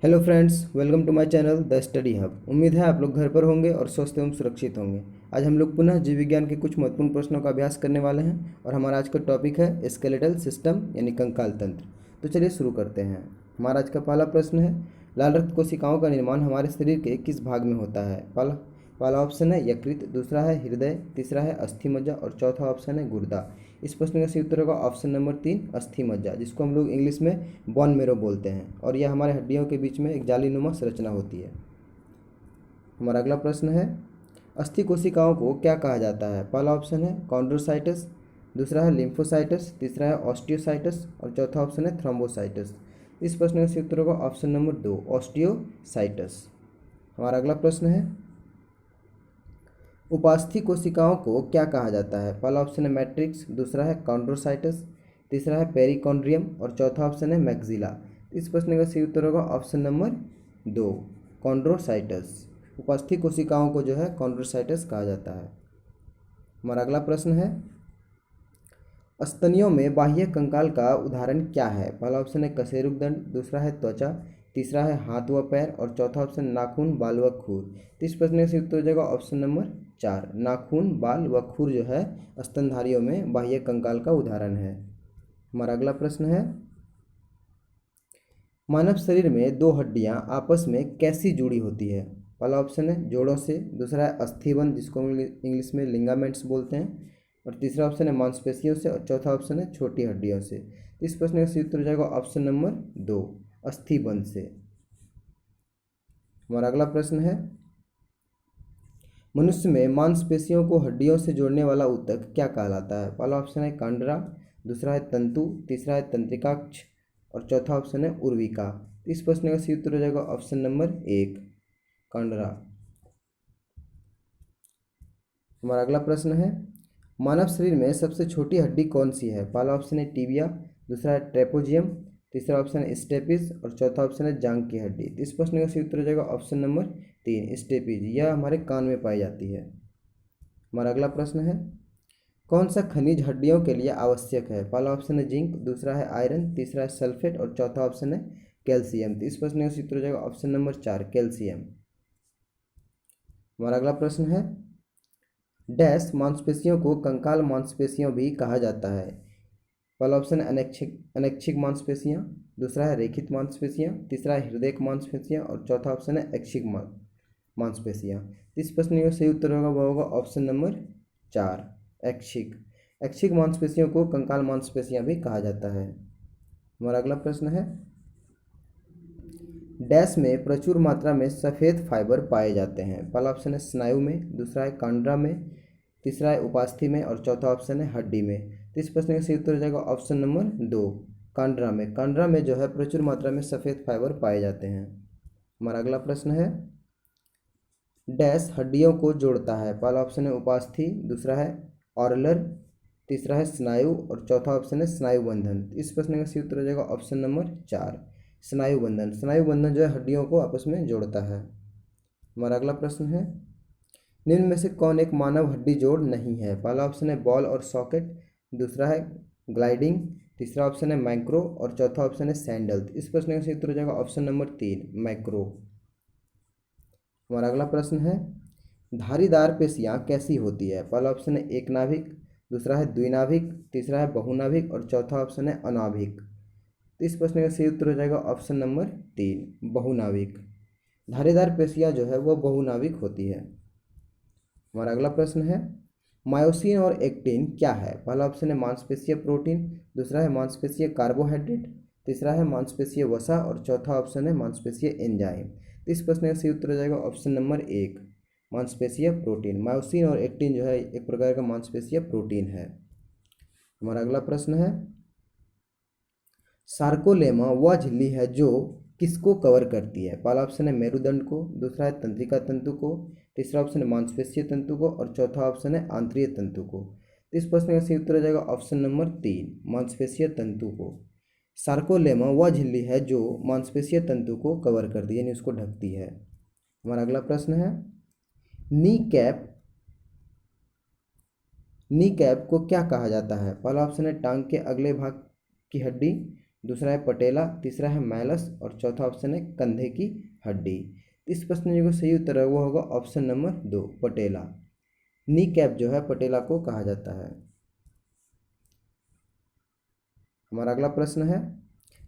Hello friends, welcome to my channel the study hub. उम्मीद है आप लोग घर पर होंगे और स्वस्थ एवं सुरक्षित होंगे। आज हम लोग पुनः जीव विज्ञान के कुछ महत्वपूर्ण प्रश्नों का अभ्यास करने वाले हैं और हमारा आज का टॉपिक है स्केलेटल सिस्टम यानी कंकाल तंत्र। तो चलिए शुरू करते हैं। हमारा आज का पहला प्रश्न है, लाल रक्त कोशिकाओं का निर्माण हमारे शरीर के किस भाग में होता है? पहला ऑप्शन है यकृत, दूसरा है हृदय, तीसरा है अस्थि मज्जा और चौथा ऑप्शन है गुर्दा। इस प्रश्न का सही उत्तर होगा ऑप्शन नंबर 3, अस्थि मज्जा, जिसको हम लोग इंग्लिश में बोन मैरो बोलते हैं। और यह हमारे हड्डियों के बीच में एक जालीनुमा संरचना होती है। हमारा अगला प्रश्न है, अस्थि कोशिकाओं को क्या कहा जाता है? पहला ऑप्शन है कॉन्ड्रोसाइटस, दूसरा है लिम्फोसाइटस, तीसरा है ऑस्टियोसाइटस और चौथा ऑप्शन है थ्रोम्बोसाइटस। इस प्रश्न का सही उत्तर होगा ऑप्शन नंबर 2, ऑस्टियोसाइटस। हमारा अगला प्रश्न है, उपास्थि कोशिकाओं को क्या कहा जाता है? पहला ऑप्शन है मैट्रिक्स, दूसरा है कॉन्ड्रोसाइटस, तीसरा है पेरिकॉन्ड्रियम और चौथा ऑप्शन है मैक्सिला। इस प्रश्न का सही उत्तर होगा ऑप्शन नंबर 2, कॉन्ड्रोसाइटस। उपास्थि कोशिकाओं को जो है कॉन्ड्रोसाइटस कहा जाता है। हमारा अगला प्रश्न है, स्तनियों में बाह्य कंकाल का उदाहरण क्या है? पहला ऑप्शन है कशेरुकदंड, दूसरा है त्वचा, तीसरा है हाथ व पैर और चौथा ऑप्शन नाखून, बाल व खूर। तो इस प्रश्न का सही उत्तर हो जाएगा ऑप्शन नंबर 4, नाखून, बाल व खूर जो है स्तनधारियों में बाह्य कंकाल का उदाहरण है। हमारा अगला प्रश्न है, मानव शरीर में दो हड्डियां आपस में कैसी जुड़ी होती है? पहला ऑप्शन है जोड़ों से, दूसरा है अस्थिबंध जिसको हम इंग्लिश में लिंगामेंट्स बोलते हैं और तीसरा ऑप्शन है मांसपेशियों से और चौथा ऑप्शन है छोटी हड्डियों से। तो इस प्रश्न का सही उत्तर हो जाएगा ऑप्शन नंबर 2, अस्थिबंध से। हमारा अगला प्रश्न है, मनुष्य में मांसपेशियों को हड्डियों से जोड़ने वाला ऊतक क्या कहलाता है? पहला ऑप्शन है कंडरा, दूसरा है तंतु, तीसरा है तंत्रिकाक्ष और चौथा ऑप्शन है उर्विका। तो इस प्रश्न का सही उत्तर हो जाएगा ऑप्शन नंबर 1, कंडरा। हमारा अगला प्रश्न है, मानव शरीर में सबसे छोटी हड्डी कौन सी है? पहला ऑप्शन है टीबिया, दूसरा है ट्रेपोजियम, तीसरा ऑप्शन है स्टेपिस और चौथा ऑप्शन है जांघ की हड्डी। तो इस प्रश्न का सही उत्तर हो जाएगा ऑप्शन नंबर 3, स्टेपिस। यह हमारे कान में पाई जाती है। हमारा अगला प्रश्न है, कौन सा खनिज हड्डियों के लिए आवश्यक है? पहला ऑप्शन है जिंक, दूसरा है आयरन, तीसरा है सल्फेट और चौथा ऑप्शन है कैल्शियम। तो इस प्रश्न का सही उत्तर हो जाएगा ऑप्शन नंबर 4, कैल्शियम। हमारा अगला प्रश्न है, डैश मांसपेशियों को कंकाल मांसपेशियों भी कहा जाता है? पहला ऑप्शन है अनैच्छिक मांसपेशियां, दूसरा है रेखित मांसपेशियां, तीसरा है हृदय मांसपेशियां और चौथा ऑप्शन है ऐच्छिक मांसपेशियां। इस प्रश्न का सही उत्तर होगा वह होगा ऑप्शन नंबर 4, ऐच्छिक। ऐच्छिक मांसपेशियों को कंकाल मांसपेशियां भी कहा जाता है। हमारा अगला प्रश्न है, डैश में प्रचुर मात्रा में सफ़ेद फाइबर पाए जाते हैं? पहला ऑप्शन है स्नायु में, दूसरा है कांड्रा में, तीसरा है उपास्थि में और चौथा ऑप्शन है हड्डी में। तो इस प्रश्न का सही उत्तर हो जाएगा ऑप्शन नंबर 2, कांड्रा में। कांड्रा में जो है प्रचुर मात्रा में सफ़ेद फाइबर पाए जाते हैं। हमारा अगला प्रश्न है, डैश हड्डियों को जोड़ता है? पहला ऑप्शन है उपास्थि, दूसरा है ऑरलर, तीसरा है स्नायु और चौथा ऑप्शन है स्नायु बंधन। इस प्रश्न का सही उत्तर हो जाएगा ऑप्शन नंबर 4, स्नायु बंधन। स्नायु बंधन जो है हड्डियों को आपस में जोड़ता है। हमारा अगला प्रश्न है, निम्न में से कौन एक मानव हड्डी जोड़ नहीं है? पहला ऑप्शन है बॉल और सॉकेट, दूसरा है ग्लाइडिंग, तीसरा ऑप्शन है माइक्रो और चौथा ऑप्शन है सैंडल। इस प्रश्न का सही उत्तर हो जाएगा ऑप्शन नंबर 3, माइक्रो। हमारा अगला प्रश्न है, धारीदार पेशियां कैसी होती है? पहला ऑप्शन है एक नाभिक, दूसरा है द्विनाभिक, तीसरा है बहुनाभिक और चौथा ऑप्शन है अनाभिक। तो इस प्रश्न का सही उत्तर हो जाएगा ऑप्शन नंबर 3, बहुनाभिक। धारीदार पेशियां जो है वो बहुनाभिक होती है। हमारा अगला प्रश्न है, मायोसिन और एक्टिन क्या है? पहला ऑप्शन है मांसपेशीय प्रोटीन, दूसरा है मांसपेशीय कार्बोहाइड्रेट, तीसरा है मांसपेशीय वसा और चौथा ऑप्शन है मांसपेशीय एंजाइम। तो इस प्रश्न का सही उत्तर हो जाएगा ऑप्शन नंबर 1, मांसपेशीय प्रोटीन। मायोसिन और एक्टिन जो है एक प्रकार का मांसपेशीय प्रोटीन है। हमारा अगला प्रश्न है, सार्कोलेमा वह झिल्ली है जो किसको कवर करती है? पहला ऑप्शन है मेरुदंड को, दूसरा है तंत्रिका तंतु को, तीसरा ऑप्शन है मांसपेशीय तंतु को और चौथा ऑप्शन है आंतरिक तंतु को। तो इस प्रश्न का सही उत्तर हो जाएगा ऑप्शन नंबर 3, मांसपेशीय तंतु को। सार्कोलेमा वह झिल्ली है जो मांसपेशीय तंतु को कवर करती है यानी उसको ढकती है। हमारा अगला प्रश्न है, नी कैप को क्या कहा जाता है? पहला ऑप्शन है टांग के अगले भाग की हड्डी, दूसरा है पटेला, तीसरा है मैलस और चौथा ऑप्शन है कंधे की हड्डी। इस प्रश्न जो सही उत्तर है वो होगा ऑप्शन नंबर 2 पटेला। नी कैप जो है पटेला को कहा जाता है। हमारा अगला प्रश्न है,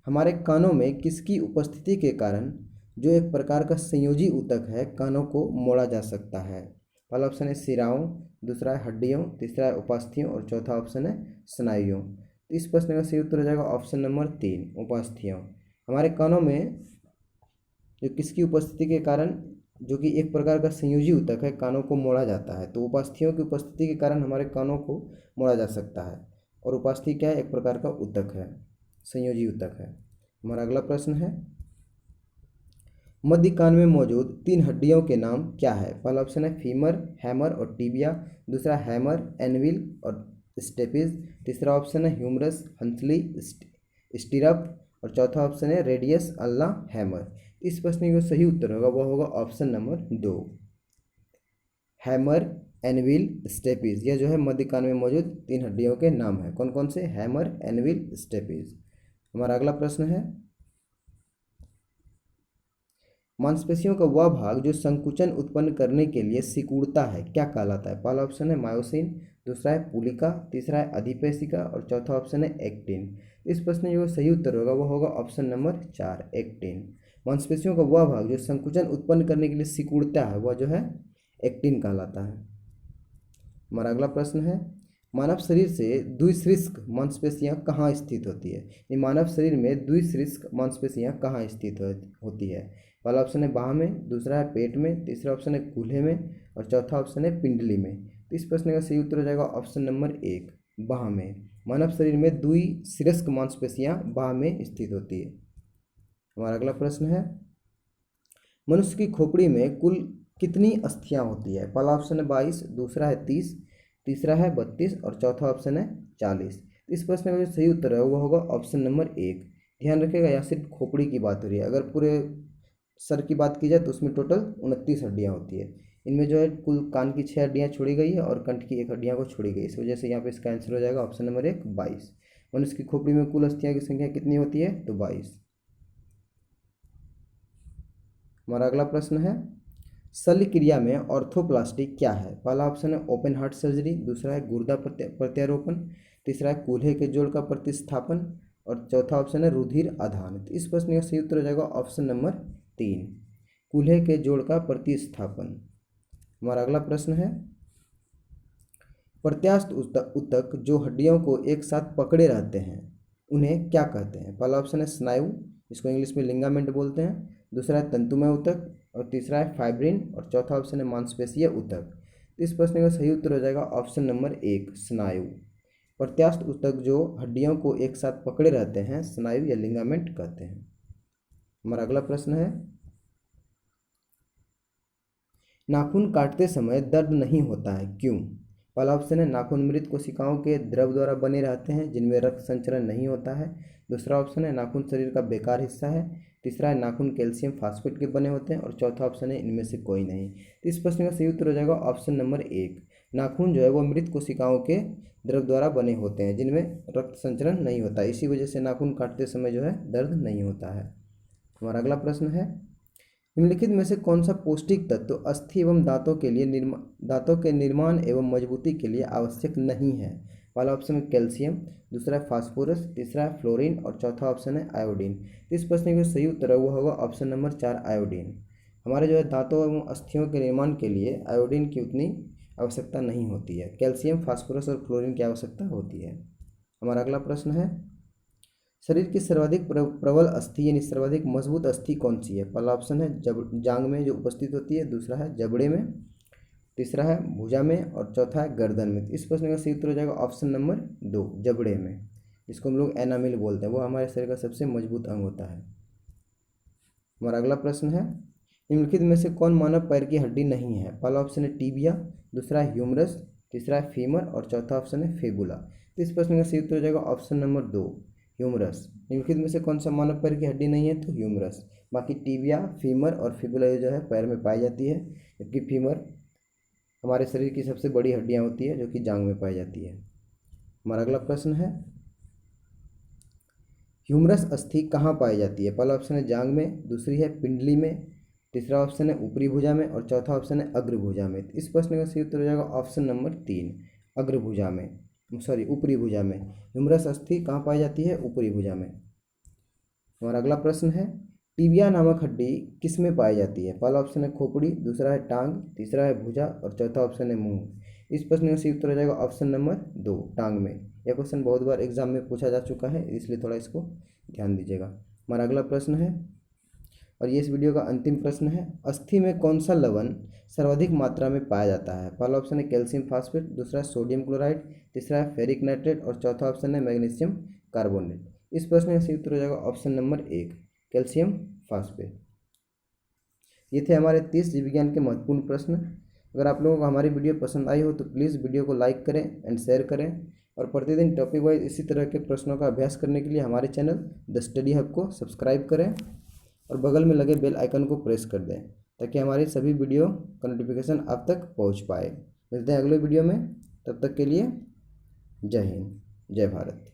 हमारे कानों में किसकी उपस्थिति के कारण जो एक प्रकार का संयोजी ऊतक है कानों को मोड़ा जा सकता है। पहला ऑप्शन है शिराओं, दूसरा है हड्डियों, तीसरा है उपास्थियों और चौथा ऑप्शन है स्नायुओं। तो इस प्रश्न का सही उत्तर हो जाएगा ऑप्शन नंबर 3 उपास्थियों। हमारे कानों में जो किसकी उपस्थिति के कारण जो कि एक प्रकार का संयोजी ऊतक है कानों को मोड़ा जाता है, तो उपास्थियों की उपस्थिति के कारण हमारे कानों को मोड़ा जा सकता है। और उपास्थि क्या है, एक प्रकार का ऊतक है, संयोजी ऊतक है। हमारा अगला प्रश्न है, मध्य कान में मौजूद 3 हड्डियों के नाम क्या है। पहला ऑप्शन है फीमर, हैमर और टीबिया, दूसरा हैमर, एनविल और स्टेपिस, तीसरा ऑप्शन है ह्यूमरस, हंसली, स्टीरप और चौथा ऑप्शन है रेडियस अल्ला हैमर। इस प्रश्न का सही उत्तर होगा वो होगा option number 2 hammer, anvil, stapes. यह जो है मध्य कान में मौजूद 3 हड्डियों के नाम है। कौन कौन से, हैमर, एनविल, स्टेपिस। हमारा अगला प्रश्न है, मांसपेशियों का वह भाग जो संकुचन उत्पन्न करने के लिए सिकुड़ता है क्या कहलाता है। पहला ऑप्शन है मायोसिन, दूसरा है पुलिका, तीसरा है अधिपेशिका और चौथा ऑप्शन है एक्टिन। इस प्रश्न जो सही उत्तर होगा वो होगा ऑप्शन नंबर 4 एक्टिन। मांसपेशियों का वह भाग जो संकुचन उत्पन्न करने के लिए सिकुड़ता है वह जो है एक्टिन कहलाता है। हमारा अगला प्रश्न है, मानव शरीर से द्विशीर्ष्क मांसपेशियां कहाँ स्थित होती है। ये मानव शरीर में द्विशीर्ष्क मांसपेशियां कहाँ स्थित होती है। पहला ऑप्शन है बाह में, दूसरा है पेट में, तीसरा ऑप्शन है कूल्हे में और चौथा ऑप्शन है पिंडली में। तो इस प्रश्न का सही उत्तर हो जाएगा ऑप्शन नंबर 1 बाह में। मानव शरीर में द्विशीर्ष्क मांसपेशियां बाह में स्थित होती है। हमारा अगला प्रश्न है, मनुष्य की खोपड़ी में कुल कितनी अस्थियां होती है। पहला ऑप्शन है 22, दूसरा है 30, तीसरा है 32 और चौथा ऑप्शन है 40। इस प्रश्न का जो सही उत्तर है वो होगा ऑप्शन नंबर 1। ध्यान रखिएगा यहाँ सिर्फ खोपड़ी की बात हो रही है, अगर पूरे सर की बात की जाए तो उसमें टोटल 29 हड्डियाँ होती है। इनमें जो है कुल कान की 6 हड्डियाँ छोड़ी गई है और कंठ की 1 हड्डियाँ को छोड़ी गई, इस वजह से यहाँ पे इसका आंसर हो जाएगा ऑप्शन नंबर 1 22। मनुष्य की खोपड़ी में कुल अस्थियाँ की संख्या कितनी होती है, तो 22। हमारा अगला प्रश्न है, शल्य क्रिया में ऑर्थोप्लास्टी क्या है। पहला ऑप्शन है ओपन हार्ट सर्जरी, दूसरा है गुर्दा प्रत्यारोपण, तीसरा है कूल्हे के जोड़ का प्रतिस्थापन और चौथा ऑप्शन है रुधिर आधान। तो इस प्रश्न का सही उत्तर हो जाएगा ऑप्शन नंबर 3 कूल्हे के जोड़ का प्रतिस्थापन। हमारा अगला प्रश्न है, प्रत्यास्थ ऊतक जो हड्डियों को एक साथ पकड़े रहते हैं उन्हें क्या कहते हैं। पहला ऑप्शन है स्नायु, इसको इंग्लिश में लिंगामेंट बोलते हैं, दूसरा है तंतुमय ऊतक और तीसरा है फाइब्रिन और चौथा ऑप्शन है मांसपेशीय ऊतक। इस प्रश्न का सही उत्तर हो जाएगा ऑप्शन नंबर 1 स्नायु। प्रत्यास्थ ऊतक जो हड्डियों को एक साथ पकड़े रहते हैं स्नायु या लिंगामेंट कहते हैं। हमारा अगला प्रश्न है, नाखून काटते समय दर्द नहीं होता है क्यों। पहला ऑप्शन है नाखून मृत कोशिकाओं के द्रव द्वारा बने रहते हैं जिनमें रक्त संचरण नहीं होता है, दूसरा ऑप्शन है नाखून शरीर का बेकार हिस्सा है, तीसरा है नाखून कैल्शियम फास्फेट के बने होते हैं और चौथा ऑप्शन है इनमें से कोई नहीं। तो इस प्रश्न का सही उत्तर हो जाएगा ऑप्शन नंबर 1 नाखून जो है वो मृत कोशिकाओं के द्रव द्वारा बने होते हैं जिनमें रक्त संचरण नहीं होता, इसी वजह से नाखून काटते समय जो है दर्द नहीं होता है। हमारा अगला प्रश्न है, निम्नलिखित में से कौन सा पौष्टिक तत्व अस्थि एवं दांतों के निर्माण एवं मजबूती के लिए आवश्यक नहीं है। पहला ऑप्शन है कैल्शियम, दूसरा है फास्फोरस, तीसरा है फ्लोरीन और चौथा ऑप्शन है आयोडीन। इस प्रश्न का सही उत्तर है वो होगा ऑप्शन नंबर 4 आयोडीन। हमारे जो है दांतों एवं अस्थियों के निर्माण के लिए आयोडीन की उतनी आवश्यकता नहीं होती है, कैल्शियम, फास्फोरस और फ्लोरीन की आवश्यकता होती है। हमारा अगला प्रश्न है, शरीर की सर्वाधिक प्रबल अस्थि यानी सर्वाधिक मजबूत अस्थि कौन सी है। पहला ऑप्शन है जांग में जो उपस्थित होती है, दूसरा है जबड़े में, तीसरा है भुजा में और चौथा है गर्दन में। इस प्रश्न का सही उत्तर हो जाएगा ऑप्शन नंबर 2 जबड़े में, जिसको हम लोग एनामिल बोलते हैं, वो हमारे शरीर का सबसे मजबूत अंग होता है। हमारा अगला प्रश्न है, निम्नलिखित में से कौन मानव पैर की हड्डी नहीं है। पहला ऑप्शन है टीबिया, दूसरा है ह्यूमरस, तीसरा है फीमर और चौथा ऑप्शन है फेबुला। तो इस प्रश्न का सही उत्तर हो जाएगा ऑप्शन नंबर 2 ह्यूमरस। निम्नलिखित में से कौन सा मानव पैर की हड्डी नहीं है, तो ह्यूमरस। बाकी टीबिया, फीमर और फिबुला जो है पैर में पाई जाती है, जबकि फीमर हमारे शरीर की सबसे बड़ी हड्डियां होती है जो कि जांग में पाई जाती है। हमारा अगला प्रश्न है, ह्यूमरस अस्थि कहाँ पाई जाती है? पहला ऑप्शन है जांग में, दूसरी है पिंडली में, तीसरा ऑप्शन है ऊपरी भुजा में और चौथा ऑप्शन है अग्रभुजा में। इस प्रश्न का सही उत्तर हो जाएगा ऑप्शन नंबर 3, अग्रभुजा में, सॉरी ऊपरी भुजा में। ह्यूमरस अस्थि कहाँ पाई जाती है? ऊपरी भुजा में। हमारा अगला प्रश्न है टिबिया नामक हड्डी किस में पाई जाती है? पहला ऑप्शन है खोपड़ी, दूसरा है टांग, तीसरा है भुजा और चौथा ऑप्शन है मुंह। इस प्रश्न का सही उत्तर हो जाएगा ऑप्शन नंबर 2, टांग में। यह क्वेश्चन बहुत बार एग्जाम में पूछा जा चुका है, इसलिए थोड़ा इसको ध्यान दीजिएगा। हमारा अगला प्रश्न है और ये इस वीडियो का अंतिम प्रश्न है, अस्थि में कौन सा लवण सर्वाधिक मात्रा में पाया जाता है? पहला ऑप्शन है कैल्शियम फास्फेट, दूसरा है सोडियम क्लोराइड, तीसरा है फेरिक नाइट्रेट और चौथा ऑप्शन है मैग्नीशियम कार्बोनेट। इस प्रश्न का सही उत्तर हो जाएगा ऑप्शन नंबर 1, कैल्शियम फास्फेट। ये थे हमारे 30 जीव विज्ञान के महत्वपूर्ण प्रश्न। अगर आप लोगों को हमारी वीडियो पसंद आई हो तो प्लीज़ वीडियो को लाइक करें एंड शेयर करें, और प्रतिदिन टॉपिक वाइज इसी तरह के प्रश्नों का अभ्यास करने के लिए हमारे चैनल द स्टडी हब को सब्सक्राइब करें और बगल में लगे बेल आइकन को प्रेस कर दें ताकि हमारी सभी वीडियो का नोटिफिकेशन आप तक पहुंच पाए। मिलते हैं अगले वीडियो में, तब तक के लिए जय हिंद, जय भारत।